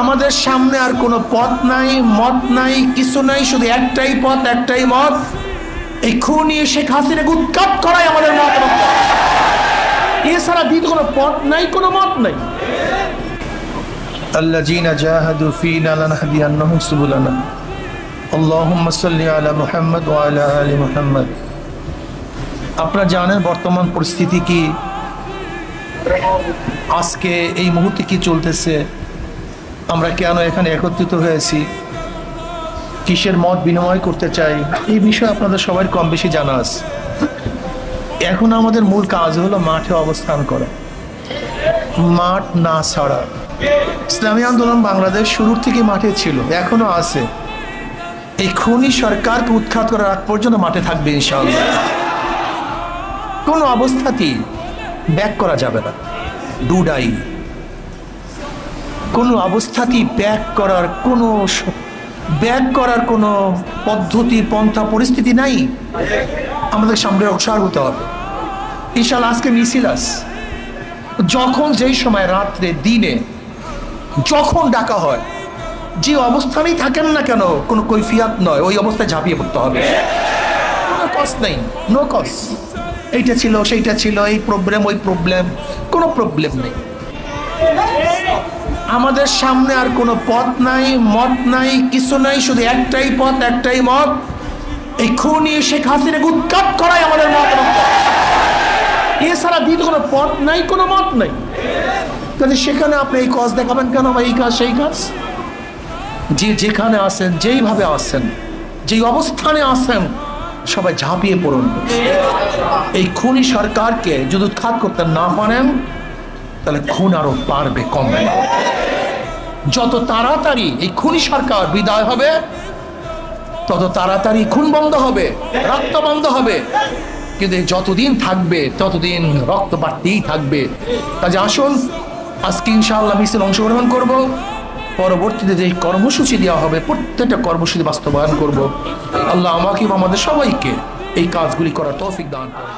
আমাদের সামনে আর কোনো পথ নাই, মত নাই, কিছু নাই, শুধু একটাই পথ, একটাই মত। এই খুনি শেখ হাসিনাকে উৎখাত করাই আমাদের মত। এছাড়া দ্বিতীয় কোনো পথ নাই, কোনো মত নাই। আল্লাযীনা জাহাদু ফীনা লানাহদিয়ান্নাহুম সুবুলানা। আল্লাহুম্মা সাল্লি আলা মুহাম্মদ ওয়া আলা আলি মুহাম্মদ। আপনারা জানেন বর্তমান পরিস্থিতি কি, আজকে এই মুহূর্তে কি চলতেছে, আমরা কেন এখানে একত্রিত হয়েছি, কিসের মত বিনিময় করতে চাই, এই বিষয়ে আপনাদের সবাই কম বেশি জানা আছে। এখন আমাদের মূল কাজ হলো মাঠে অবস্থান করা, মাঠ না ছাড়া। ইসলামী আন্দোলন বাংলাদেশ শুরুর থেকে মাঠে ছিল, এখনো আছে। এই খুনি সরকারকে উৎখাত করার আগ পর্যন্ত মাঠে থাকবে ইনশাআল্লাহ। কোনো অবস্থাতেই ব্যাক করা যাবে না, ডুডাই। কোনো অবস্থাতেই ব্যাক করার কোনো পদ্ধতি, পন্থা, পরিস্থিতি নাই। আমাদের সামনে অগ্রসর হতে হবে ইনশাআল্লাহ। আজকে মিছিল আছে, যখন যেই সময়, রাত্রে দিনে, যখন ডাকা হয়, যে অবস্থানেই থাকেন না কেন, কোনো কৈফিয়াত নয়, ওই অবস্থায় ঝাঁপিয়ে পড়তে হবে। কোনো কষ্ট নেই, নো কষ্ট। এইটা ছিল, সেইটা ছিল, এই প্রবলেম, ওই প্রবলেম, কোনো প্রবলেম নেই। আমাদের সামনে আর কোনো পথ নাই, মত নাই, কিছু নাই, শুধু একটাই পথ, একটাই মত। এই খুনি শেখ হাসিনাকে উৎখাত করাই আমাদের মত। এছাড়া দ্বিতীয় কোনো পথ নাই, কোনো মত নাই। তাহলে সেখানে আপনি এই কাজ দেখাবেন কেন, বা এই কাজ সেই কাজ? যে যেখানে আসেন, যেইভাবে আসেন, যেই অবস্থানে আসেন, সবাই ঝাঁপিয়ে পড়ুন। এই খুনি সরকারকে যদি উৎখাত করতে না পারেন, তাহলে খুন আরো বাড়বে, কমবে। যত তাড়াতাড়ি এই খুনি সরকার বিদায় হবে, তত তাড়াতাড়ি খুন বন্ধ হবে, রক্ত বন্ধ হবে। কিন্তু যতদিন থাকবে, ততদিন রক্ত বাড়তেই থাকবে। কাজে আসুন, আজকে ইনশাআল্লাহ মিছিল অংশগ্রহণ করব। পরবর্তীতে যে কর্মসূচি দেওয়া হবে, প্রত্যেকটা কর্মসূচি বাস্তবায়ন করব। আল্লাহ আমাকে, আমাদের সবাইকে এই কাজগুলি করার তৌফিক দান করেন।